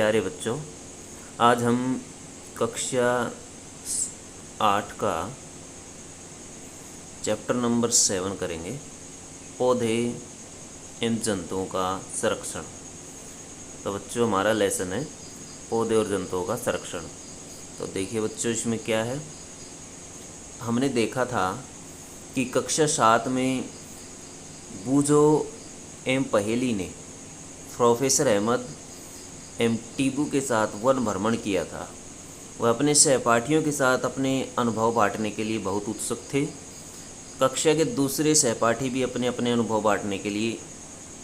प्यारे बच्चों, आज हम कक्षा 8 का चैप्टर नंबर 7 करेंगे, पौधे एवं जंतुओं का संरक्षण। तो बच्चों हमारा लेसन है पौधे और जंतुओं का संरक्षण। तो देखिए बच्चों, इसमें क्या है, हमने देखा था कि कक्षा 7 में बूझो एवं पहेली ने प्रोफेसर अहमद एम टीबू के साथ वन भ्रमण किया था। वह अपने सहपाठियों के साथ अपने अनुभव बांटने के लिए बहुत उत्सुक थे। कक्षा के दूसरे सहपाठी भी अपने अपने अनुभव बांटने के लिए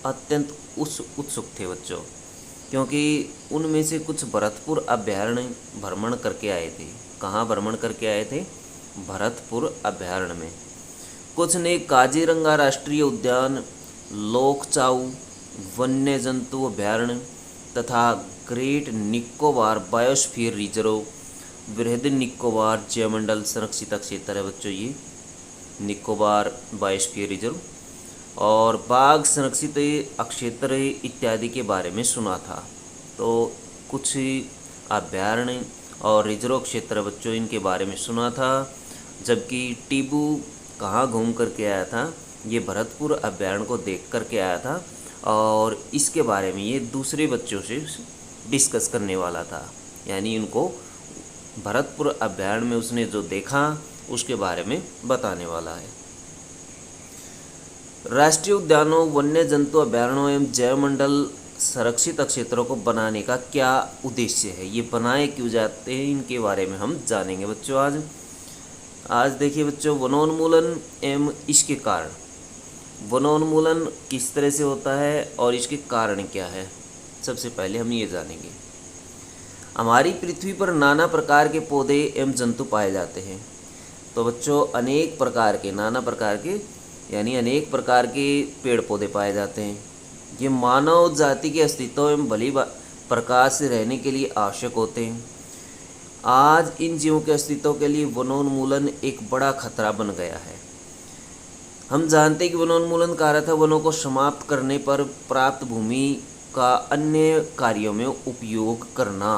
अत्यंत उत्सुक थे बच्चों, क्योंकि उनमें से कुछ भरतपुर अभयारण्य भ्रमण करके आए थे। कहाँ भ्रमण करके आए थे? भरतपुर अभयारण्य में। कुछ ने काजीरंगा राष्ट्रीय उद्यान, लोकचाऊ वन्य जंतु अभयारण्य तथा ग्रेट निकोबार बायोस्फीयर रिजर्व, बृहद निकोबार जैवमंडल संरक्षित क्षेत्र है बच्चों ये निकोबार बायोस्फीयर रिजर्व, और बाघ संरक्षित क्षेत्र इत्यादि के बारे में सुना था। तो कुछ अभयारण्य और रिजर्व क्षेत्र बच्चों इनके बारे में सुना था। जबकि टीबू कहाँ घूम करके आया था? ये भरतपुर अभयारण्य को देख करके आया था और इसके बारे में ये दूसरे बच्चों से डिस्कस करने वाला था। यानी इनको भरतपुर अभयारण्य में उसने जो देखा उसके बारे में बताने वाला है। राष्ट्रीय उद्यानों, वन्य जंतु अभयारण्यों एवं जैवमंडल संरक्षित क्षेत्रों को बनाने का क्या उद्देश्य है, ये बनाए क्यों जाते हैं, इनके बारे में हम जानेंगे बच्चों आज देखिए बच्चों, वनोन्मूलन एवं इसके कारण। वनोन्मूलन किस तरह से होता है और इसके कारण क्या है, सबसे पहले हम ये जानेंगे। हमारी पृथ्वी पर नाना प्रकार के पौधे एवं जंतु पाए जाते हैं। तो बच्चों अनेक प्रकार के, नाना प्रकार के यानी अनेक प्रकार के पेड़ पौधे पाए जाते हैं। ये मानव जाति के अस्तित्व एवं भली प्रकार से रहने के लिए आवश्यक होते हैं। आज इन जीवों के अस्तित्व के लिए वनोन्मूलन एक बड़ा खतरा बन गया है। हम जानते हैं कि वनोन्मूलन का अर्थ है वनों को समाप्त करने पर प्राप्त भूमि का अन्य कार्यों में उपयोग करना।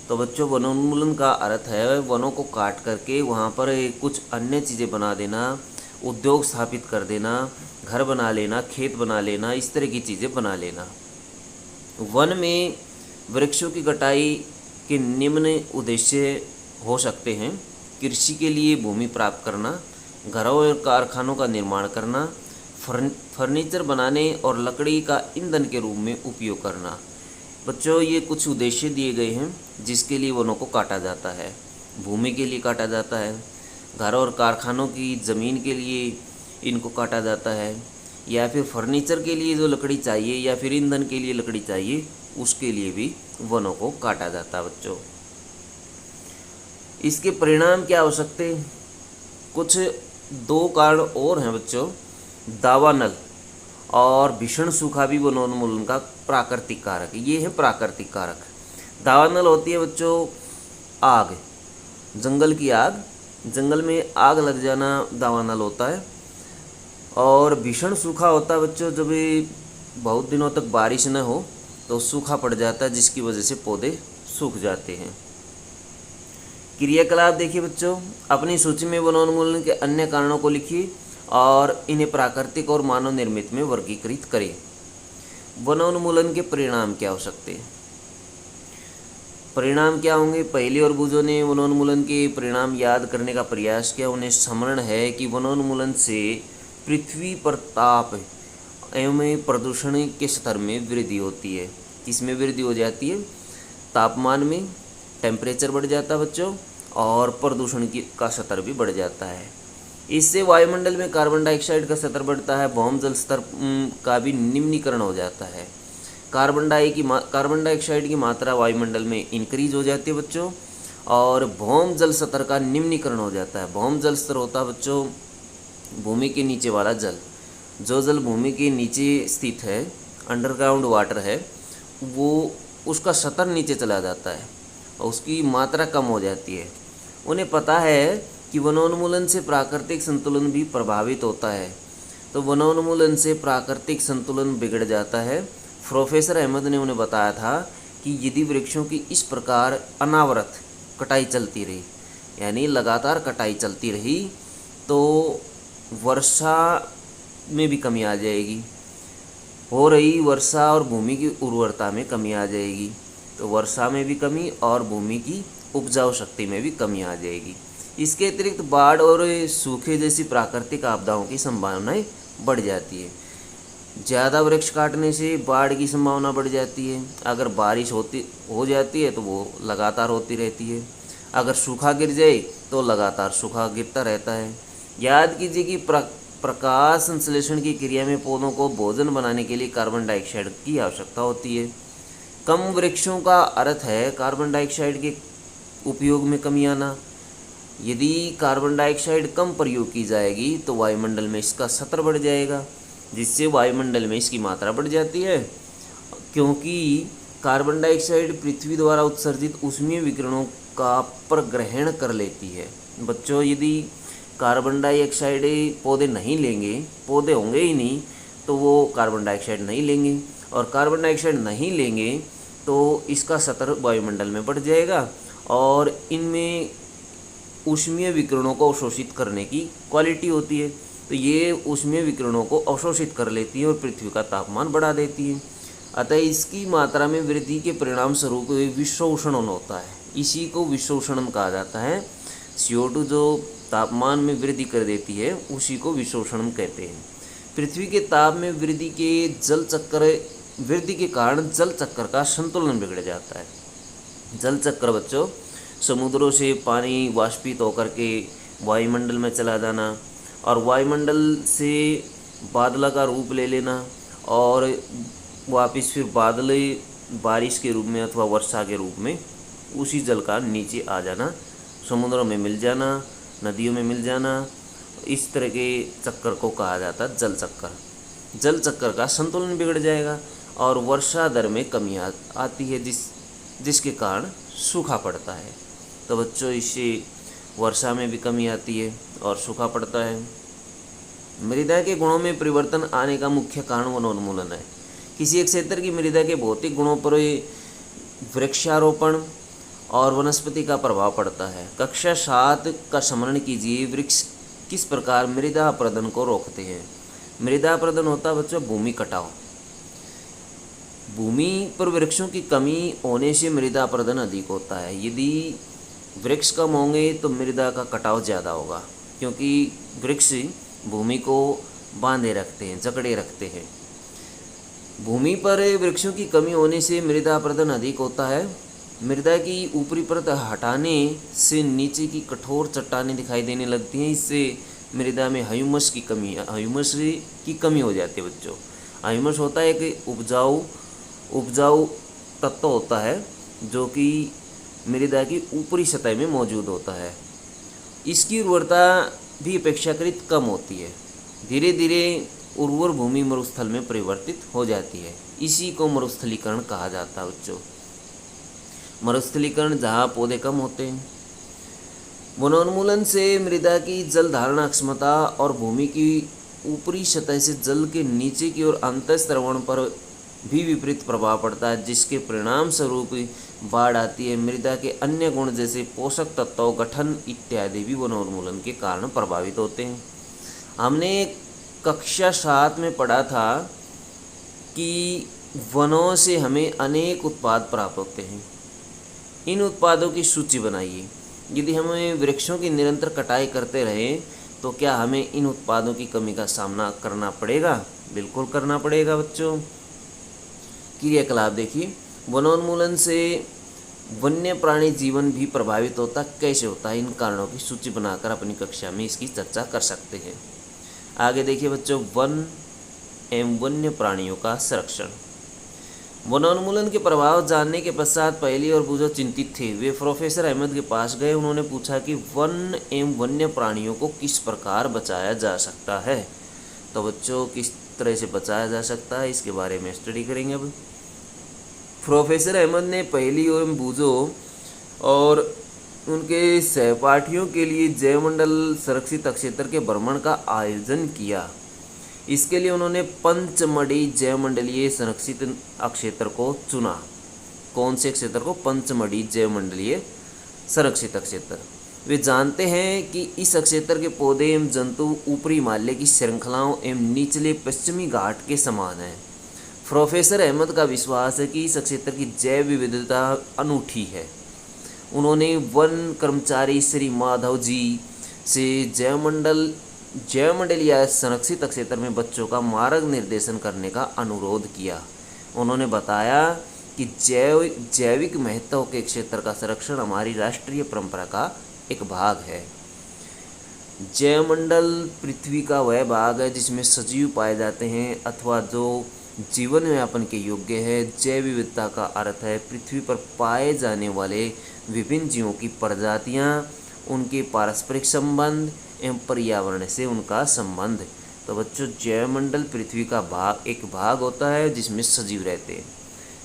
तो बच्चों वनोन्मूलन का अर्थ है वनों को काट करके वहाँ पर कुछ अन्य चीज़ें बना देना, उद्योग स्थापित कर देना, घर बना लेना, खेत बना लेना, इस तरह की चीज़ें बना लेना। वन में वृक्षों की कटाई के निम्न उद्देश्य हो सकते हैं: कृषि के लिए भूमि प्राप्त करना, घरों और कारखानों का निर्माण करना, फर्नीचर बनाने और लकड़ी का ईंधन के रूप में उपयोग करना। बच्चों ये कुछ उद्देश्य दिए गए हैं जिसके लिए वनों को काटा जाता है। भूमि के लिए काटा जाता है, घरों और कारखानों की ज़मीन के लिए इनको काटा जाता है, या फिर फर्नीचर के लिए जो लकड़ी चाहिए या फिर ईंधन के लिए लकड़ी चाहिए उसके लिए भी वनों को काटा जाता है बच्चों। इसके परिणाम क्या हो सकते हैं? कुछ दो कारण और हैं बच्चों। दावानल और भीषण सूखा भी वनोन्मूलन का प्राकृतिक कारक है। ये है प्राकृतिक कारक। दावानल होती है बच्चों आग, जंगल की आग, जंगल में आग लग जाना दावानल होता है। और भीषण सूखा होता है बच्चों जब बहुत दिनों तक बारिश न हो तो सूखा पड़ जाता है, जिसकी वजह से पौधे सूख जाते हैं। क्रियाकलाप देखिए बच्चों, अपनी सूची में वनोन्मूलन के अन्य कारणों को लिखिए और इन्हें प्राकृतिक और मानव निर्मित में वर्गीकृत करें। वनोन्मूलन के परिणाम क्या हो सकते हैं? परिणाम क्या होंगे? पहेली और बूझो ने वनोन्मूलन के परिणाम याद करने का प्रयास किया। उन्हें स्मरण है कि वनोन्मूलन से पृथ्वी पर ताप एवं प्रदूषण के स्तर में वृद्धि होती है। किसमें वृद्धि हो जाती है? तापमान में, टेम्परेचर बढ़ जाता है बच्चों, और प्रदूषण का स्तर भी बढ़ जाता है। इससे वायुमंडल में कार्बन डाइऑक्साइड का स्तर बढ़ता है, भौम जल स्तर का भी निम्नीकरण हो जाता है। कार्बन डाइऑक्साइड की मात्रा वायुमंडल में इंक्रीज हो जाती है बच्चों, और भौम जल स्तर का निम्नीकरण हो जाता है। भौम जल स्तर होता है बच्चों भूमि के नीचे वाला जल। जो जल भूमि के नीचे स्थित है, अंडरग्राउंड वाटर है, वो उसका स्तर नीचे चला जाता है और उसकी मात्रा कम हो जाती है। उन्हें पता है कि वनोन्मूलन से प्राकृतिक संतुलन भी प्रभावित होता है। तो वनोन्मूलन से प्राकृतिक संतुलन बिगड़ जाता है। प्रोफेसर अहमद ने उन्हें बताया था कि कि यदि वृक्षों की इस प्रकार अनावरत कटाई चलती रही, यानी लगातार कटाई चलती रही, तो वर्षा में भी कमी आ जाएगी। हो रही वर्षा और भूमि की उर्वरता में कमी आ जाएगी, तो वर्षा में भी कमी और भूमि की उपजाऊ शक्ति में भी कमी आ जाएगी। इसके अतिरिक्त बाढ़ और सूखे जैसी प्राकृतिक आपदाओं की संभावनाएं बढ़ जाती है। ज़्यादा वृक्ष काटने से बाढ़ की संभावना बढ़ जाती है। अगर बारिश हो जाती है तो वो लगातार होती रहती है। अगर सूखा गिर जाए तो लगातार सूखा गिरता रहता है। याद कीजिए कि प्रकाश संश्लेषण की क्रिया में पौधों को भोजन बनाने के लिए कार्बन डाइऑक्साइड की आवश्यकता होती है। कम वृक्षों का अर्थ है कार्बन डाइऑक्साइड के उपयोग में कमी आना। यदि कार्बन डाइऑक्साइड कम प्रयोग की जाएगी तो वायुमंडल में इसका स्तर बढ़ जाएगा, जिससे वायुमंडल में इसकी मात्रा बढ़ जाती है। क्योंकि कार्बन डाइऑक्साइड पृथ्वी द्वारा उत्सर्जित ऊष्मीय विकिरणों का प्रग्रहण कर लेती है। बच्चों, यदि कार्बन डाइऑक्साइड पौधे नहीं लेंगे, पौधे होंगे ही नहीं, तो वो कार्बन डाइऑक्साइड नहीं लेंगे, और कार्बन डाइऑक्साइड नहीं लेंगे तो इसका स्तर वायुमंडल में बढ़ जाएगा और इनमें ऊष्मीय विकिरणों को अवशोषित करने की क्वालिटी होती है। तो ये ऊष्मीय विकिरणों को अवशोषित कर लेती है और पृथ्वी का तापमान बढ़ा देती है। अतः इसकी मात्रा में वृद्धि के परिणाम स्वरूप विश्वउष्णन होता है। इसी को विश्वउष्णन कहा जाता है। CO2 जो तापमान में वृद्धि कर देती है उसी को विश्वउष्णन कहते हैं। पृथ्वी के ताप में वृद्धि के कारण जल चक्र का संतुलन बिगड़ जाता है। जल चक्र बच्चों, समुद्रों से पानी वाष्पित होकर के वायुमंडल में चला जाना और वायुमंडल से बादल का रूप ले लेना और वापस फिर बादल बारिश के रूप में अथवा वर्षा के रूप में उसी जल का नीचे आ जाना, समुद्रों में मिल जाना, नदियों में मिल जाना, इस तरह के चक्कर को कहा जाता है जल चक्कर। जल चक्कर का संतुलन बिगड़ जाएगा और वर्षा दर में कमी आती है, जिसके कारण सूखा पड़ता है। तो बच्चों, इससे वर्षा में भी कमी आती है और सूखा पड़ता है। मृदा के गुणों में परिवर्तन आने का मुख्य कारण वनोन्मूलन है। किसी एक क्षेत्र की मृदा के भौतिक गुणों पर वृक्षारोपण और वनस्पति का प्रभाव पड़ता है। कक्षा 7 का स्मरण कीजिए, वृक्ष किस प्रकार मृदा अपरदन को रोकते हैं। मृदा अपरदन होता है बच्चों भूमि कटाव। भूमि पर वृक्षों की कमी होने से मृदा अपरदन अधिक होता है। यदि वृक्ष कम होंगे तो मृदा का कटाव ज़्यादा होगा, क्योंकि वृक्ष भूमि को बांधे रखते हैं, जकड़े रखते हैं। भूमि पर वृक्षों की कमी होने से मृदा अपरदन अधिक होता है। मृदा की ऊपरी परत हटाने से नीचे की कठोर चट्टानें दिखाई देने लगती हैं। इससे मृदा में ह्यूमस की कमी हो जाती है बच्चों। ह्यूमस होता है एक उपजाऊ तत्व होता है जो कि मृदा की ऊपरी सतह में मौजूद होता है। इसकी उर्वरता भी अपेक्षाकृत कम होती है। धीरे धीरे उर्वर भूमि मरुस्थल में परिवर्तित हो जाती है। इसी को मरुस्थलीकरण कहा जाता है बच्चों। मरुस्थलीकरण जहाँ पौधे कम होते हैं। वनोन्मूलन से मृदा की जल धारणा क्षमता और भूमि की ऊपरी सतह से जल के नीचे की ओर अंतःस्रवण पर भी विपरीत प्रभाव पड़ता है, जिसके परिणाम स्वरूप बाढ़ आती है। मृदा के अन्य गुण जैसे पोषक तत्वों गठन इत्यादि भी वनोन्मूलन के कारण प्रभावित होते हैं। हमने कक्षा 7 में पढ़ा था कि वनों से हमें अनेक उत्पाद प्राप्त होते हैं। इन उत्पादों की सूची बनाइए। यदि हमें वृक्षों की निरंतर कटाई करते रहें तो क्या हमें इन उत्पादों की कमी का सामना करना पड़ेगा? बिल्कुल करना पड़ेगा बच्चों। क्रियाकलाप देखिए। वनोन्मूलन से वन्य प्राणी जीवन भी प्रभावित होता कैसे होता है, इन कारणों की सूची बनाकर अपनी कक्षा में इसकी चर्चा कर सकते हैं। आगे देखिए बच्चों, वन एवं वन्य प्राणियों का संरक्षण। वनोन्मूलन के प्रभाव जानने के पश्चात पहली और बुझो चिंतित थे। वे प्रोफेसर अहमद के पास गए। उन्होंने पूछा कि वन एवं वन्य प्राणियों को किस प्रकार बचाया जा सकता है। तो बच्चों, किस तरह से बचाया जा सकता है इसके बारे में स्टडी करेंगे। अब प्रोफेसर अहमद ने पहली एवं बुझो और उनके सहपाठियों के लिए जैवमंडल संरक्षित क्षेत्र के भ्रमण का आयोजन किया। इसके लिए उन्होंने पंचमढ़ी जैवमंडलीय संरक्षित क्षेत्र को चुना। कौन से क्षेत्र को? पंचमढ़ी जैवमंडलीय संरक्षित क्षेत्र। वे जानते हैं कि इस क्षेत्र के पौधे एवं जंतु ऊपरी हिमालय की श्रृंखलाओं एवं निचले पश्चिमी घाट के समान हैं। प्रोफेसर अहमद का विश्वास है कि इस क्षेत्र की जैव विविधता अनूठी है। उन्होंने वन कर्मचारी श्री माधव जी से जैवमंडलीय संरक्षित क्षेत्र में बच्चों का मार्गनिर्देशन करने का अनुरोध किया। उन्होंने बताया कि जैविक महत्व के क्षेत्र का संरक्षण हमारी राष्ट्रीय परंपरा का एक भाग है। जैवमंडल पृथ्वी का वह भाग है जिसमें सजीव पाए जाते हैं अथवा जो जीवन यापन के योग्य है। जैव विविधता का अर्थ है पृथ्वी पर पाए जाने वाले विभिन्न जीवों की प्रजातियां, उनके पारस्परिक संबंध एवं पर्यावरण से उनका संबंध। तो बच्चों, जैवमंडल पृथ्वी का एक भाग होता है जिसमें सजीव रहते हैं,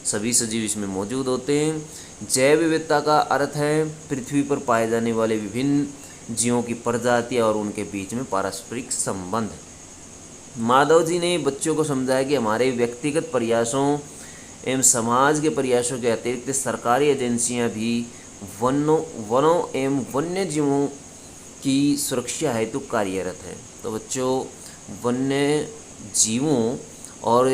सभी सजीव इसमें मौजूद होते हैं। जैव विविधता का अर्थ है पृथ्वी पर पाए जाने वाले विभिन्न जीवों की प्रजातियां और उनके बीच में पारस्परिक संबंध। माधव जी ने बच्चों को समझाया कि हमारे व्यक्तिगत प्रयासों एवं समाज के प्रयासों के अतिरिक्त सरकारी एजेंसियां भी वनों एवं वन्य जीवों की सुरक्षा हेतु कार्यरत हैं। तो बच्चों, वन्य जीवों और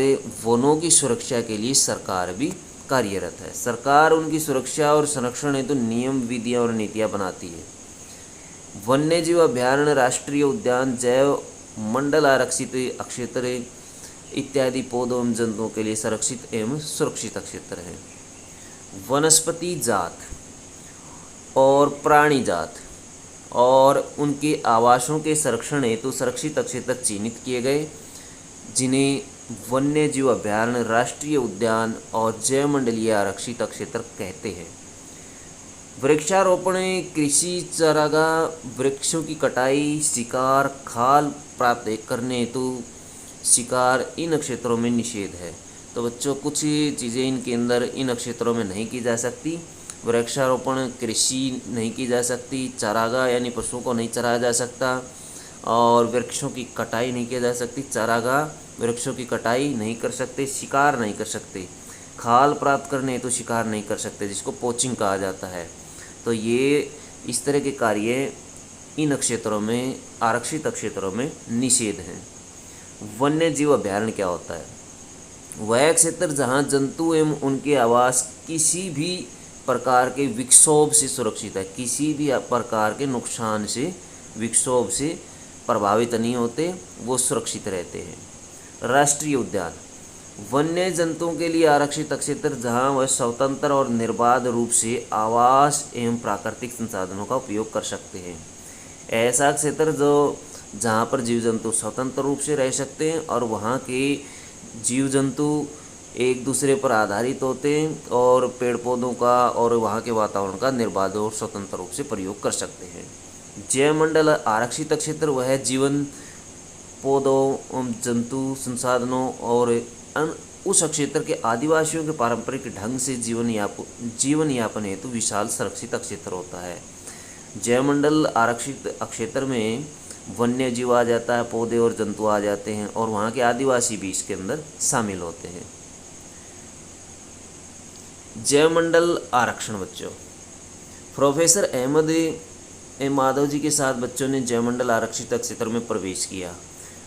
वनों की सुरक्षा के लिए सरकार भी कार्यरत है। सरकार उनकी सुरक्षा और संरक्षण हेतु नियम, विधियाँ और नीतियाँ बनाती है। वन्य जीव अभयारण्य, राष्ट्रीय उद्यान, जैव मंडल आरक्षित क्षेत्र इत्यादि पौधों एवं जंतुओं के लिए संरक्षित एवं सुरक्षित क्षेत्र हैं। वनस्पति जात और प्राणी जात और उनके आवासों के संरक्षण हेतु सुरक्षित क्षेत्र चिन्हित किए गए, जिन्हें वन्य जीव अभयारण्य, राष्ट्रीय उद्यान और जैवमंडलीय आरक्षित क्षेत्र कहते हैं। वृक्षारोपण, कृषि, चारागाह, वृक्षों की कटाई, शिकार, खाल प्राप्त करने हेतु शिकार इन क्षेत्रों में निषेध है। तो बच्चों, कुछ चीज़ें इनके अंदर इन क्षेत्रों में नहीं की जा सकती। वृक्षारोपण, कृषि नहीं की जा सकती, चारागाह यानी पशुओं को नहीं चराया जा सकता, और वृक्षों की कटाई नहीं की जा सकती। चारागाह वृक्षों की कटाई नहीं कर सकते, शिकार नहीं कर सकते, खाल प्राप्त करने हेतु शिकार नहीं कर सकते, जिसको पोचिंग कहा जाता है। तो ये इस तरह के कार्य इन क्षेत्रों में, आरक्षित क्षेत्रों में निषेध हैं। वन्य जीव अभयारण्य क्या होता है? वह क्षेत्र जहाँ जंतु एवं उनके आवास किसी भी प्रकार के विक्षोभ से सुरक्षित है, किसी भी प्रकार के नुकसान से, विक्षोभ से प्रभावित नहीं होते, वो सुरक्षित रहते हैं। राष्ट्रीय उद्यान, वन्य जंतुओं के लिए आरक्षित क्षेत्र जहां वह स्वतंत्र और निर्बाध रूप से आवास एवं प्राकृतिक संसाधनों का उपयोग कर सकते हैं। ऐसा क्षेत्र जहां पर जीव जंतु स्वतंत्र रूप से रह सकते हैं और वहां के जीव जंतु एक दूसरे पर आधारित होते हैं और पेड़ पौधों का और वहां के वातावरण का निर्बाध और स्वतंत्र रूप से प्रयोग कर सकते हैं। जैवमंडल आरक्षित क्षेत्र वह जीवन, पौधों, जंतु, संसाधनों और उस क्षेत्र के आदिवासियों के पारंपरिक ढंग से जीवन यापन हेतु विशाल संरक्षित क्षेत्र होता है। जैवमंडल आरक्षित क्षेत्र में वन्य जीव आ जाता है, पौधे और जंतु आ जाते हैं और वहाँ के आदिवासी भी इसके अंदर शामिल होते हैं। जैवमंडल आरक्षण बच्चों, प्रोफेसर अहमद माधव जी के साथ बच्चों ने जैवमंडल आरक्षित क्षेत्र में प्रवेश किया।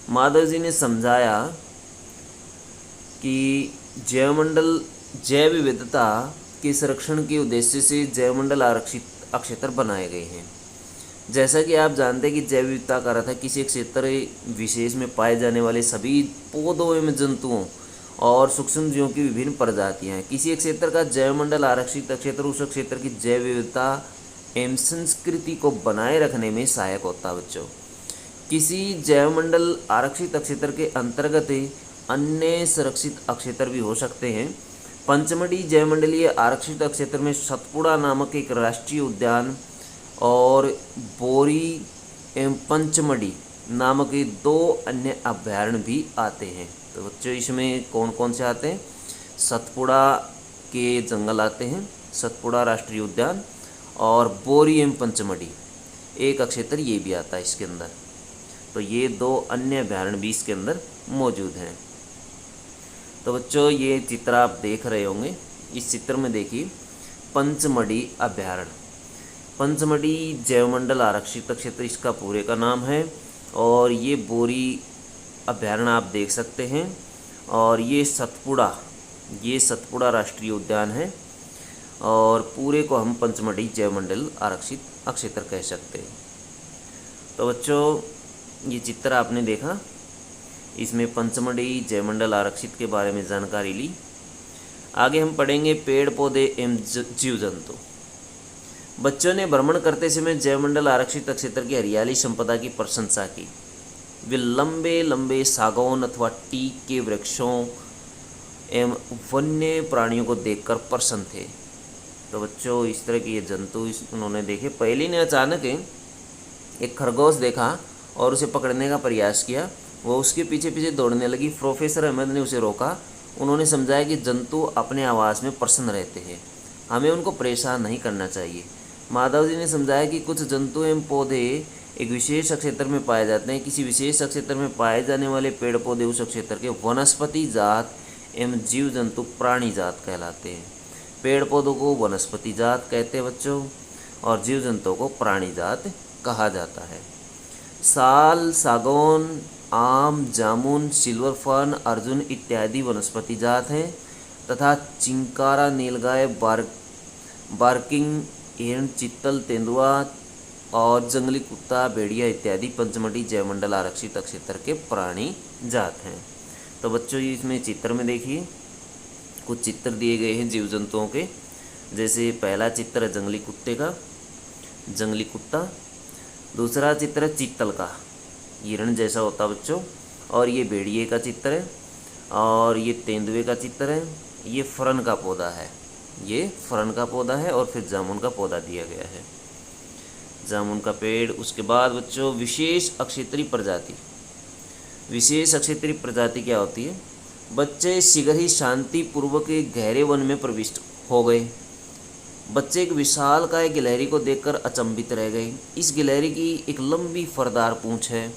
माधव जी ने समझाया कि जैवमंडल जैव विविधता के संरक्षण के उद्देश्य से जैवमंडल आरक्षित क्षेत्र बनाए गए हैं। जैसा कि आप जानते हैं कि जैव विविधता का अर्थ है किसी क्षेत्र विशेष में पाए जाने वाले सभी पौधों एवं जंतुओं और सूक्ष्म जीवों की विभिन्न प्रजातियां हैं। किसी क्षेत्र का जैवमंडल आरक्षित क्षेत्र उस क्षेत्र की जैव विविधता एवं संस्कृति को बनाए रखने में सहायक होता है बच्चों। किसी जैवमंडल आरक्षित क्षेत्र के अंतर्गत अन्य संरक्षित क्षेत्र भी हो सकते हैं। पंचमढ़ी जैवमंडलीय आरक्षित क्षेत्र में सतपुड़ा नामक एक राष्ट्रीय उद्यान और बोरी एवं पंचमढ़ी नामक 2 अन्य अभयारण्य भी आते हैं। तो बच्चों, इसमें कौन कौन से आते हैं? सतपुड़ा के जंगल आते हैं, सतपुड़ा राष्ट्रीय उद्यान, और बोरी एवं पंचमढ़ी एक क्षेत्र ये भी आता है इसके अंदर। तो ये 2 अन्य अभयारण्य भी इसके अंदर मौजूद हैं। तो बच्चों, ये चित्र आप देख रहे होंगे, इस चित्र में देखिए पंचमढ़ी अभयारण्य, पंचमढ़ी जैवमंडल आरक्षित क्षेत्र इसका पूरे का नाम है। और ये बोरी अभयारण्य आप देख सकते हैं। और ये सतपुड़ा राष्ट्रीय उद्यान है और पूरे को हम पंचमढ़ी जैवमंडल आरक्षित क्षेत्र कह सकते हैं। तो बच्चों ये चित्र आपने देखा, इसमें पंचमढ़ी जैवमंडल आरक्षित के बारे में जानकारी ली। आगे हम पढ़ेंगे पेड़ पौधे एवं जीव जंतु। बच्चों ने भ्रमण करते समय जैवमंडल आरक्षित क्षेत्र की हरियाली संपदा की प्रशंसा की। वे लंबे लंबे सागौन अथवा टीक के वृक्षों एवं वन्य प्राणियों को देखकर प्रसन्न थे। तो बच्चों इस तरह के ये जंतु उन्होंने देखे। पहली ने अचानक एक खरगोश देखा और उसे पकड़ने का प्रयास किया। वो उसके पीछे पीछे दौड़ने लगी। प्रोफेसर अहमद ने उसे रोका। उन्होंने समझाया कि जंतु अपने आवास में प्रसन्न रहते हैं, हमें उनको परेशान नहीं करना चाहिए। माधव जी ने समझाया कि कुछ जंतु एवं पौधे एक विशेष क्षेत्र में पाए जाते हैं। किसी विशेष क्षेत्र में पाए जाने वाले पेड़ पौधे उस क्षेत्र के वनस्पति जात एवं जीव जंतु प्राणी जात कहलाते हैं। पेड़ पौधों को वनस्पति जात कहते हैं बच्चों, और जीव जंतुओं को प्राणी जात कहा जाता है। साल, सागौन, आम, जामुन, सिल्वर फर्न, अर्जुन इत्यादि वनस्पति जात हैं तथा चिंकारा, नीलगाय, बार्किंग हिरण, चीतल, तेंदुआ और जंगली कुत्ता, भेड़िया इत्यादि पंचमढ़ी जैवमंडल आरक्षित क्षेत्र के प्राणी जात हैं। तो बच्चों इसमें चित्र में देखिए कुछ चित्र दिए गए हैं जीव जंतुओं के। जैसे पहला चित्र है जंगली कुत्ते का, जंगली कुत्ता। दूसरा चित्र है चीतल का, हिरण जैसा होता है बच्चों। और ये भेड़िए का चित्र है और ये तेंदुए का चित्र है। ये फरन का पौधा है, ये फरन का पौधा है। और फिर जामुन का पौधा दिया गया है, जामुन का पेड़। उसके बाद बच्चों विशेष अक्षेत्रीय प्रजाति। विशेष अक्षेत्रीय प्रजाति क्या होती है? बच्चे शीघ्र ही शांतिपूर्वक एक गहरे वन में प्रविष्ट हो गए। बच्चे एक विशालकाय गिलहरी को देखकर अचंभित रह गए। इस गिलहरी की एक लंबी फरदार पूंछ है।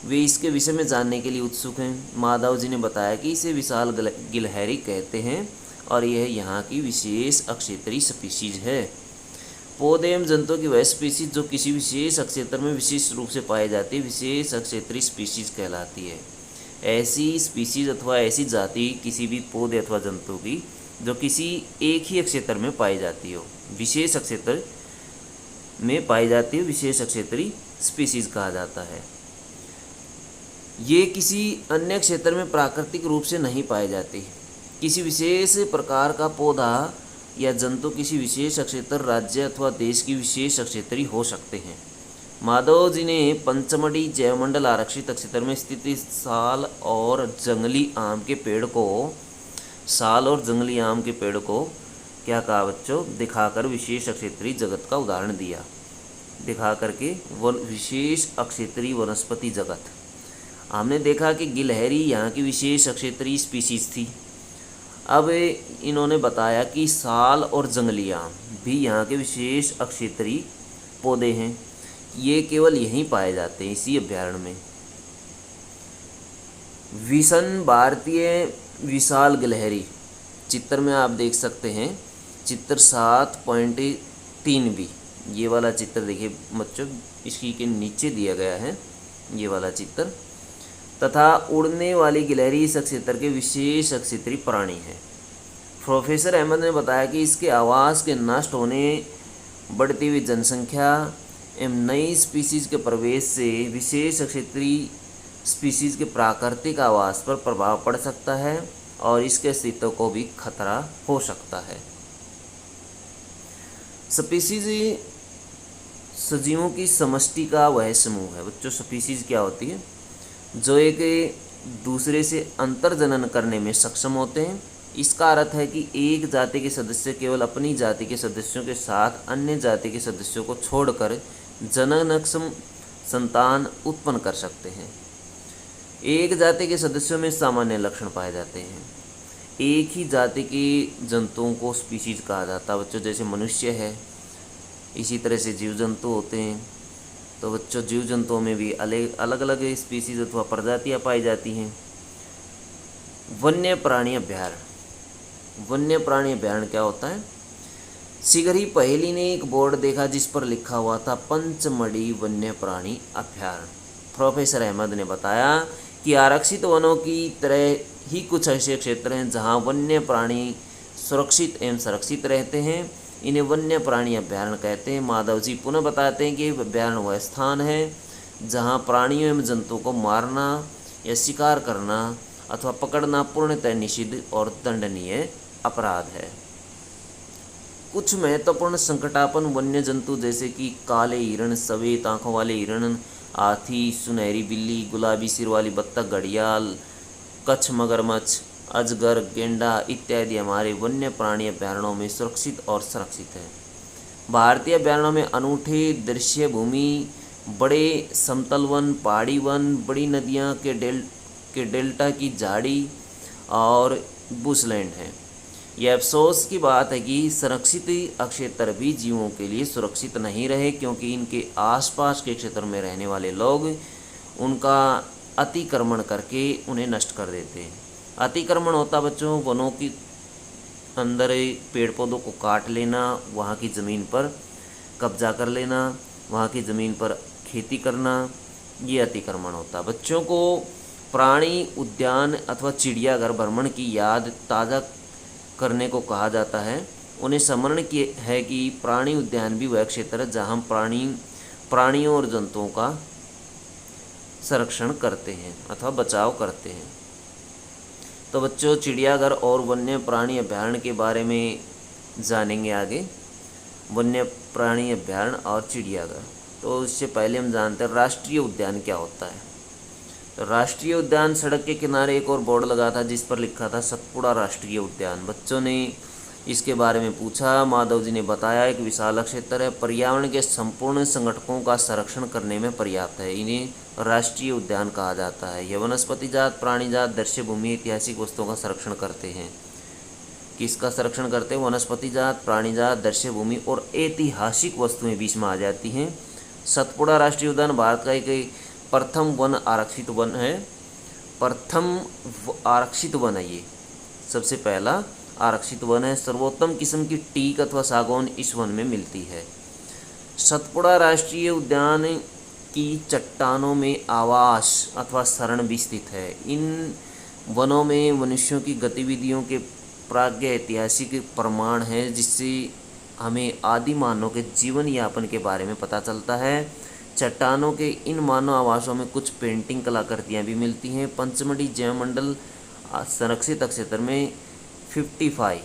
वे इसके विषय में जानने के लिए उत्सुक हैं। माधव जी ने बताया कि इसे विशाल गिलहरी कहते हैं और यह यहाँ की विशेष अक्षेत्रीय स्पीशीज है। पौधे एवं जंतुओं की वह स्पीशीज जो किसी विशेष क्षेत्र में विशेष रूप से पाई जाती है विशेष क्षेत्रीय स्पीशीज कहलाती है। ऐसी स्पीशीज अथवा ऐसी जाति किसी भी पौधे अथवा जंतु की जो किसी एक ही क्षेत्र में पाई जाती हो, विशेष क्षेत्र में पाई जाती है, विशेष क्षेत्रीय स्पीशीज कहा जाता है। ये किसी अन्य क्षेत्र में प्राकृतिक रूप से नहीं पाई जाती। किसी विशेष प्रकार का पौधा या जंतु किसी विशेष क्षेत्र, राज्य अथवा देश की विशेष क्षेत्रीय हो सकते हैं। माधव जी ने पंचमढ़ी जैवमंडल आरक्षित क्षेत्र में स्थित साल और जंगली आम के पेड़ को क्या कहा बच्चों? दिखाकर विशेष क्षेत्रीय जगत का उदाहरण दिया। दिखा करके विशेष क्षेत्रीय वनस्पति जगत। हमने देखा कि गिलहरी यहाँ की विशेष क्षेत्रीय स्पीशीज थी। अब इन्होंने बताया कि साल और जंगली आम भी यहाँ के विशेष क्षेत्रीय पौधे हैं। ये केवल यहीं पाए जाते हैं, इसी अभ्यारण्य में। विशन भारतीय विशाल गिलहरी चित्र में आप देख सकते हैं, चित्र 7.3 भी। ये वाला चित्र देखिए बच्चों, इसकी के नीचे दिया गया है ये वाला चित्र। तथा उड़ने वाली गिलहरी इस क्षेत्र के विशेष क्षेत्रीय प्राणी है। प्रोफेसर अहमद ने बताया कि इसके आवास के नष्ट होने, बढ़ती हुई जनसंख्या एवं नई स्पीशीज के प्रवेश से विशेष क्षेत्रीय स्पीशीज के प्राकृतिक आवास पर प्रभाव पड़ सकता है और इसके अस्तित्व को भी खतरा हो सकता है। स्पीशीज सजीवों की समष्टि का वह समूह है बच्चों। स्पीशीज क्या होती है? जो एक दूसरे से अंतर्जनन करने में सक्षम होते हैं। इसका अर्थ है कि एक जाति के सदस्य केवल अपनी जाति के सदस्यों के साथ अन्य जाति के सदस्यों को छोड़कर जननक्षम संतान उत्पन्न कर सकते हैं। एक जाति के सदस्यों में सामान्य लक्षण पाए जाते हैं। एक ही जाति के जंतुओं को स्पीशीज कहा जाता है बच्चों। जैसे मनुष्य है, इसी तरह से जीव जंतु होते हैं। तो बच्चों जीव जंतुओं में भी अलग अलग स्पीशीज अथवा प्रजातियाँ पाई जाती हैं। वन्य प्राणी अभ्यारण्य। वन्य प्राणी अभयारण्य क्या होता है? शीघ्र ही पहेली ने एक बोर्ड देखा जिस पर लिखा हुआ था पंचमढ़ी वन्य प्राणी अभयारण्य। प्रोफेसर अहमद ने बताया कि आरक्षित वनों की तरह ही कुछ ऐसे क्षेत्र हैं जहां वन्य प्राणी सुरक्षित एवं संरक्षित रहते हैं, इन्हें वन्य प्राणी अभयारण्य कहते हैं। माधव जी पुनः बताते हैं कि अभयारण्य वह स्थान है जहां प्राणियों एवं जंतुओं को मारना या शिकार करना अथवा पकड़ना पूर्णतः निषिद्ध और दंडनीय अपराध है। कुछ महत्वपूर्ण संकटापन वन्य जंतु जैसे कि काले हिरण, सफेद आंखों वाले हिरण, हाथी, सुनहरी बिल्ली, गुलाबी सिर वाली बत्तख, घड़ियाल, कच्छ, मगरमच्छ, अजगर, गेंडा इत्यादि हमारे वन्य प्राणी अभयारण्यों में सुरक्षित और संरक्षित है। भारतीय अभयारण्यों में अनूठे दृश्य भूमि, बड़े समतल वन, पहाड़ी वन, बड़ी नदियाँ के डेल्टा की झाड़ी और बुशलैंड है। यह अफसोस की बात है कि संरक्षित क्षेत्र भी जीवों के लिए सुरक्षित नहीं रहे, क्योंकि इनके आसपास के क्षेत्र में रहने वाले लोग उनका अतिक्रमण करके उन्हें नष्ट कर देते हैं। अतिक्रमण होता बच्चों वनों की अंदर पेड़ पौधों को काट लेना, वहाँ की ज़मीन पर कब्जा कर लेना, वहाँ की ज़मीन पर खेती करना, ये अतिक्रमण होता। बच्चों को प्राणी उद्यान अथवा चिड़ियाघर भ्रमण की याद ताज़ा करने को कहा जाता है। उन्हें स्मरण है कि प्राणी उद्यान भी वह क्षेत्र है जहाँ प्राणियों और जंतुओं का संरक्षण करते हैं अथवा बचाव करते हैं। तो बच्चों चिड़ियाघर और वन्य प्राणी अभयारण्य के बारे में जानेंगे आगे। वन्य प्राणी अभयारण्य और चिड़ियाघर, तो इससे पहले हम जानते हैं राष्ट्रीय उद्यान क्या होता है। तो राष्ट्रीय उद्यान, सड़क के किनारे एक और बोर्ड लगा था जिस पर लिखा था सतपुड़ा राष्ट्रीय उद्यान। बच्चों ने इसके बारे में पूछा। माधव जी ने बताया एक विशाल क्षेत्र है, पर्यावरण के संपूर्ण संगठनों का संरक्षण करने में पर्याप्त है, इन्हें राष्ट्रीय उद्यान कहा जाता है। यह वनस्पति जात, प्राणी जात, दृश्य भूमि, ऐतिहासिक वस्तुओं का संरक्षण करते हैं। किसका संरक्षण करते हैं? वनस्पति जात, प्राणी जात, दृश्य भूमि और ऐतिहासिक वस्तुएं बीच में आ जाती हैं। सतपुड़ा राष्ट्रीय उद्यान भारत का एक प्रथम वन आरक्षित वन है। आरक्षित वन है ये, सबसे पहला आरक्षित वन है। सर्वोत्तम किस्म की टीक अथवा सागौन इस वन में मिलती है। सतपुड़ा राष्ट्रीय उद्यान की चट्टानों में आवास अथवा शरण भी स्थित है। इन वनों में मनुष्यों की गतिविधियों के प्रागैतिहासिक प्रमाण हैं, जिससे हमें आदि मानव के जीवन यापन के बारे में पता चलता है। चट्टानों के इन मानव आवासों में कुछ पेंटिंग कलाकृतियाँ भी मिलती हैं। पंचमढ़ी जैवमंडल संरक्षित क्षेत्र में 55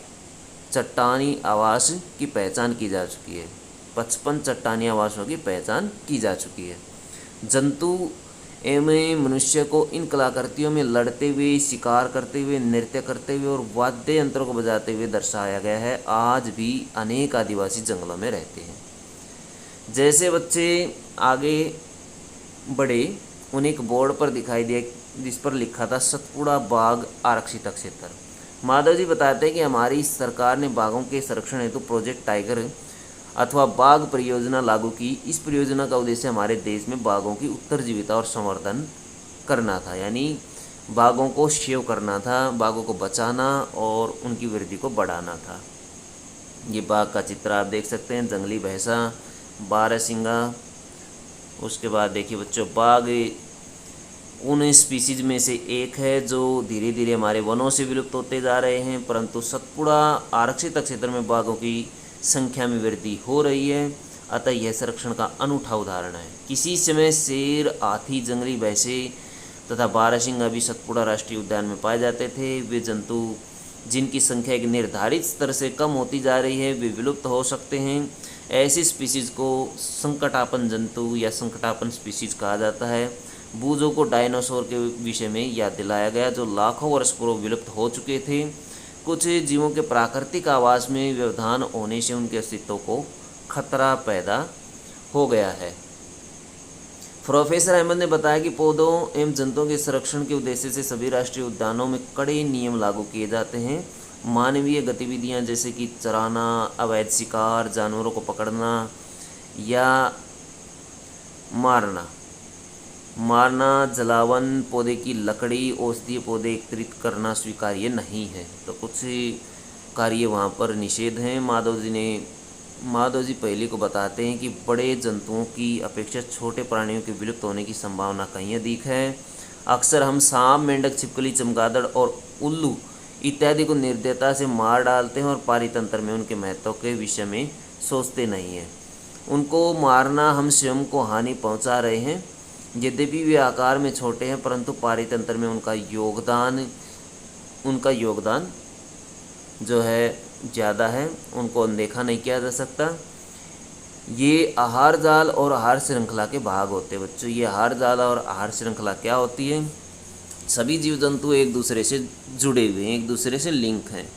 चट्टानी आवास की पहचान की जा चुकी है। 55 चट्टानी आवासों की पहचान की जा चुकी है। जंतु एवं मनुष्य को इन कलाकृतियों में लड़ते हुए, शिकार करते हुए, नृत्य करते हुए और वाद्य यंत्रों को बजाते हुए दर्शाया गया है। आज भी अनेक आदिवासी जंगलों में रहते हैं। जैसे बच्चे आगे बढ़े उन्हें एक बोर्ड पर दिखाई दिया जिस पर लिखा था सतपुड़ा बाघ आरक्षित क्षेत्र। माधव जी बताते हैं कि हमारी सरकार ने बाघों के संरक्षण हेतु प्रोजेक्ट टाइगर अथवा बाघ परियोजना लागू की। इस परियोजना का उद्देश्य हमारे देश में बाघों की उत्तरजीविता और संवर्धन करना था, यानी बाघों को सेव करना था, बाघों को बचाना और उनकी वृद्धि को बढ़ाना था। ये बाघ का चित्र आप देख सकते हैं, जंगली भैंसा, बारहसिंगा। उसके बाद देखिए बच्चों, बाघ उन स्पीसीज में से एक है जो धीरे धीरे हमारे वनों से विलुप्त होते जा रहे हैं, परंतु सतपुड़ा आरक्षित क्षेत्र में बाघों की संख्या में वृद्धि हो रही है। अतः यह संरक्षण का अनूठा उदाहरण है। किसी समय शेर, हाथी, जंगली भैंसे तथा बारहसिंगा भी सतपुड़ा राष्ट्रीय उद्यान में पाए जाते थे। वे जंतु जिनकी संख्या एक निर्धारित स्तर से कम होती जा रही है वे विलुप्त हो सकते हैं। ऐसी स्पीसीज को संकटापन जंतु या संकटापन स्पीसीज कहा जाता है। बूजों को डायनासोर के विषय में याद दिलाया गया जो लाखों वर्ष पूर्व विलुप्त हो चुके थे। कुछ जीवों के प्राकृतिक आवास में व्यवधान होने से उनके अस्तित्व को खतरा पैदा हो गया है। प्रोफेसर अहमद ने बताया कि पौधों एवं जंतुओं के संरक्षण के उद्देश्य से सभी राष्ट्रीय उद्यानों में कड़े नियम लागू किए जाते हैं। मानवीय गतिविधियां जैसे कि चराना, अवैध शिकार, जानवरों को पकड़ना या मारना, जलावन, पौधे की लकड़ी, औषधीय पौधे एकत्रित करना स्वीकार्य नहीं है। तो कुछ कार्य वहाँ पर निषेध हैं। माधव जी पहले को बताते हैं कि बड़े जंतुओं की अपेक्षा छोटे प्राणियों के विलुप्त होने की संभावना कहीं अधिक है। अक्सर हम सांप, मेंढक, छिपकली, चमगादड़ और उल्लू इत्यादि को निर्दयता से मार डालते हैं और पारितंत्र में उनके महत्व के विषय में सोचते नहीं हैं। उनको मारना हम स्वयं को हानि पहुंचा रहे हैं। यद्यपि वे आकार में छोटे हैं, परंतु पारितंत्र में उनका योगदान जो है ज़्यादा है, उनको अनदेखा नहीं किया जा सकता। ये आहार जाल और आहार श्रृंखला के भाग होते हैं बच्चों। ये आहार जाल और आहार श्रृंखला क्या होती है? सभी जीव जंतु एक दूसरे से जुड़े हुए हैं, एक दूसरे से लिंक हैं।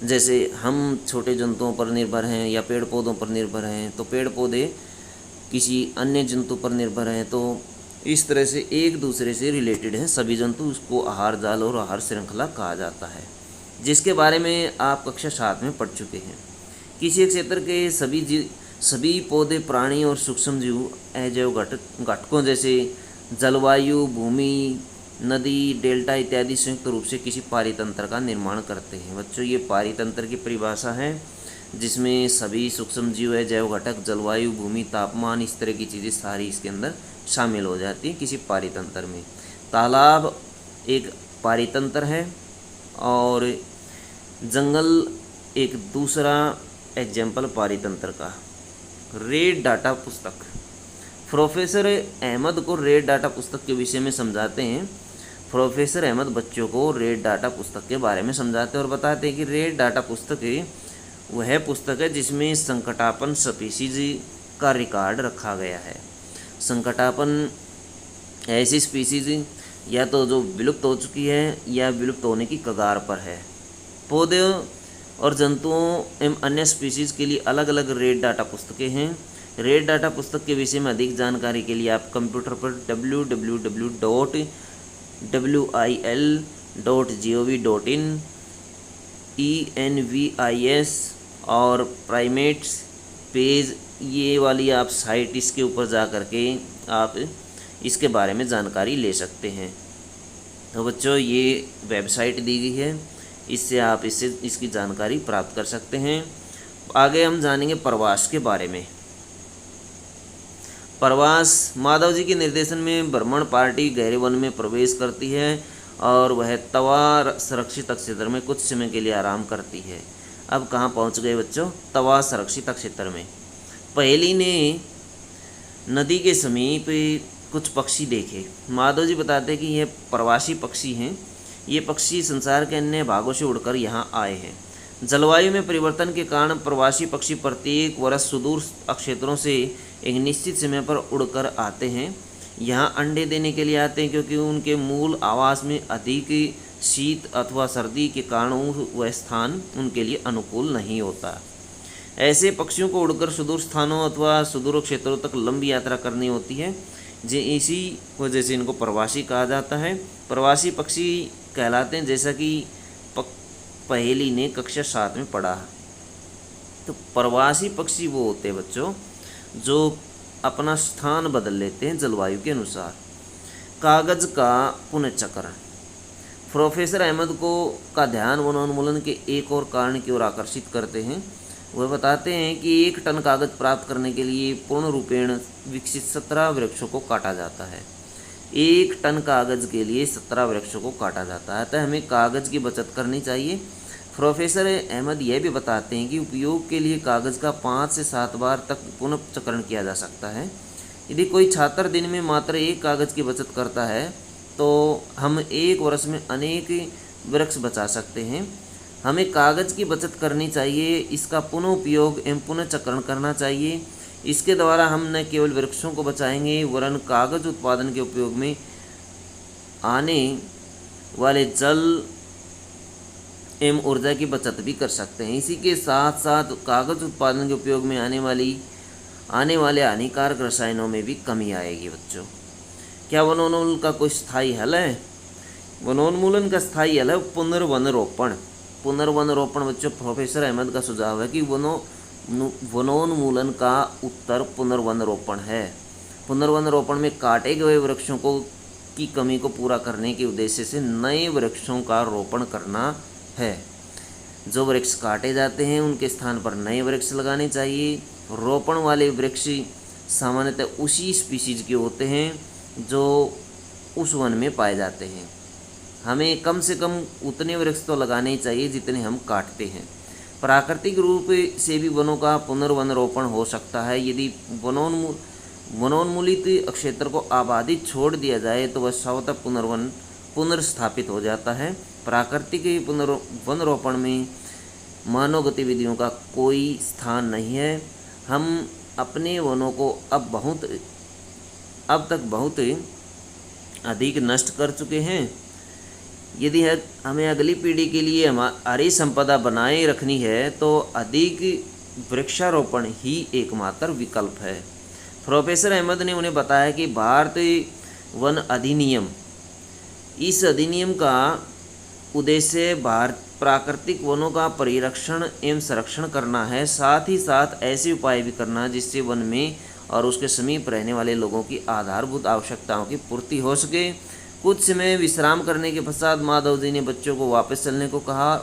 जैसे हम छोटे जंतुओं पर निर्भर हैं या पेड़ पौधों पर निर्भर हैं, तो पेड़ पौधे किसी अन्य जंतु पर निर्भर हैं, तो इस तरह से एक दूसरे से रिलेटेड हैं सभी जंतु। उसको आहार जाल और आहार श्रृंखला कहा जाता है, जिसके बारे में आप कक्षा 7 में पढ़ चुके हैं। किसी क्षेत्र के सभी पौधे, प्राणी और सूक्ष्म जीव अजैव घटकों जैसे जलवायु, भूमि, नदी, डेल्टा इत्यादि संयुक्त रूप से किसी पारितंत्र का निर्माण करते हैं। बच्चों, ये पारितंत्र की परिभाषा है, जिसमें सभी सूक्ष्म जीव, अजैव घटक, जलवायु, भूमि, तापमान, इस तरह की चीज़ें सारी इसके अंदर शामिल हो जाती हैं किसी पारितंत्र में। तालाब एक पारितंत्र है और जंगल एक दूसरा एग्जाम्पल पारितंत्र का। रेड डाटा पुस्तक, प्रोफेसर अहमद को रेड डाटा पुस्तक के विषय में समझाते हैं। प्रोफेसर अहमद बच्चों को रेड डाटा पुस्तक के बारे में समझाते हैं और बताते हैं कि रेड डाटा पुस्तक वह पुस्तक है जिसमें संकटापन स्पीसीज का रिकॉर्ड रखा गया है। संकटापन ऐसी स्पीसीज या तो जो विलुप्त हो चुकी है या विलुप्त होने की कगार पर है। पौधे और जंतुओं एवं अन्य स्पीसीज के लिए अलग अलग रेड डाटा पुस्तकें हैं। रेड डाटा पुस्तक के विषय में अधिक जानकारी के लिए आप कंप्यूटर पर www.wil.gov.in, ENVIS और प्राइमेट्स पेज, ये वाली आप साइट इसके ऊपर जा कर के आप इसके बारे में जानकारी ले सकते हैं। तो बच्चों, ये वेबसाइट दी गई है, इससे आप इसकी जानकारी प्राप्त कर सकते हैं। आगे हम जानेंगे प्रवास के बारे में। प्रवास, माधव जी के निर्देशन में भ्रमण पार्टी गहरे वन में प्रवेश करती है और वह तवा सुरक्षित क्षेत्र में कुछ समय के लिए आराम करती है। अब कहाँ पहुँच गए बच्चों? तवा सुरक्षित क्षेत्र में। पहेली ने नदी के समीप कुछ पक्षी देखे। माधव जी बताते हैं कि यह प्रवासी पक्षी हैं। ये पक्षी संसार के अन्य भागों से उड़कर यहाँ आए हैं। जलवायु में परिवर्तन के कारण प्रवासी पक्षी प्रत्येक वर्ष सुदूर क्षेत्रों से एक निश्चित समय पर उड़कर आते हैं। यहाँ अंडे देने के लिए आते हैं, क्योंकि उनके मूल आवास में अधिक शीत अथवा सर्दी के कारण वह स्थान उनके लिए अनुकूल नहीं होता। ऐसे पक्षियों को उड़कर सुदूर स्थानों अथवा सुदूर क्षेत्रों तक लंबी यात्रा करनी होती है। इसी वजह से इनको प्रवासी कहा जाता है। प्रवासी पक्षी कहलाते हैं, जैसा कि पहेली ने कक्षा 7 में पढ़ा। तो प्रवासी पक्षी वो होते हैं बच्चों जो अपना स्थान बदल लेते हैं जलवायु के अनुसार। कागज़ का पुनर्चक्रण, प्रोफेसर अहमद का ध्यान वनोन्मूलन के एक और कारण की ओर आकर्षित करते हैं। वह बताते हैं कि 1 टन कागज़ प्राप्त करने के लिए पूर्ण रूपेण विकसित 17 वृक्षों को काटा जाता है। 1 टन कागज़ के लिए 17 वृक्षों को काटा जाता है। अतः हमें कागज़ की बचत करनी चाहिए। प्रोफेसर अहमद यह भी बताते हैं कि उपयोग के लिए कागज़ का 5 से 7 बार तक पुनर्चक्रण किया जा सकता है। यदि कोई छात्र दिन में मात्र 1 कागज़ की बचत करता है तो हम 1 वर्ष में अनेक वृक्ष बचा सकते हैं। हमें कागज़ की बचत करनी चाहिए, इसका पुनः उपयोग एवं पुनर्चक्रण करना चाहिए। इसके द्वारा हम न केवल वृक्षों को बचाएंगे वरन कागज़ उत्पादन के उपयोग में आने वाले जल एवं ऊर्जा की बचत भी कर सकते हैं। इसी के साथ साथ कागज़ उत्पादन के उपयोग में आने वाले हानिकारक रसायनों में भी कमी आएगी। बच्चों, क्या वनोन्मूलन का कोई स्थायी हल है? वनोन्मूलन का स्थायी हल है पुनर्वनरोपण। पुनर्वनरोपण बच्चों, प्रोफेसर अहमद का सुझाव है कि वनोन्मूलन का उत्तर पुनर्वनरोपण है। पुनर्वनरोपण में काटे गए वृक्षों की कमी को पूरा करने के उद्देश्य से नए वृक्षों का रोपण करना है। जो वृक्ष काटे जाते हैं उनके स्थान पर नए वृक्ष लगाने चाहिए। रोपण वाले वृक्ष सामान्यतः उसी स्पीशीज के होते हैं जो उस वन में पाए जाते हैं। हमें कम से कम उतने वृक्ष तो लगाने ही चाहिए जितने हम काटते हैं। प्राकृतिक रूप से भी वनों का पुनर्वन रोपण हो सकता है। यदि वनोन्मूलित क्षेत्र को आबादित छोड़ दिया जाए तो वह स्वतः पुनर्स्थापित हो जाता है। प्राकृतिक वन रोपण में मानव गतिविधियों का कोई स्थान नहीं है। हम अपने वनों को अब तक बहुत अधिक नष्ट कर चुके हैं। यदि हमें अगली पीढ़ी के लिए हरी संपदा बनाए रखनी है तो अधिक वृक्षारोपण ही एकमात्र विकल्प है। प्रोफेसर अहमद ने उन्हें बताया कि भारतीय वन अधिनियम, इस अधिनियम का उद्देश्य प्राकृतिक वनों का परिरक्षण एवं संरक्षण करना है। साथ ही साथ ऐसे उपाय भी करना जिससे वन में और उसके समीप रहने वाले लोगों की आधारभूत आवश्यकताओं की पूर्ति हो सके। कुछ समय विश्राम करने के पश्चात माधव जी ने बच्चों को वापस चलने को कहा,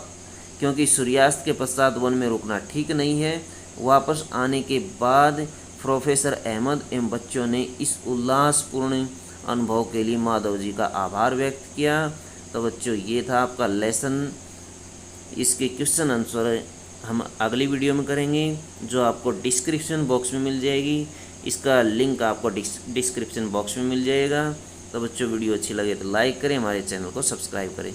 क्योंकि सूर्यास्त के पश्चात वन में रुकना ठीक नहीं है। वापस आने के बाद प्रोफेसर अहमद एवं बच्चों ने इस उल्लासपूर्ण अनुभव के लिए माधव जी का आभार व्यक्त किया। तो बच्चों, ये था आपका लेसन। इसके क्वेश्चन आंसर हम अगली वीडियो में करेंगे, जो आपको डिस्क्रिप्शन बॉक्स में मिल जाएगी। इसका लिंक आपको डिस्क्रिप्शन बॉक्स में मिल जाएगा। तो बच्चों, वीडियो अच्छी लगे तो लाइक करें, हमारे चैनल को सब्सक्राइब करें।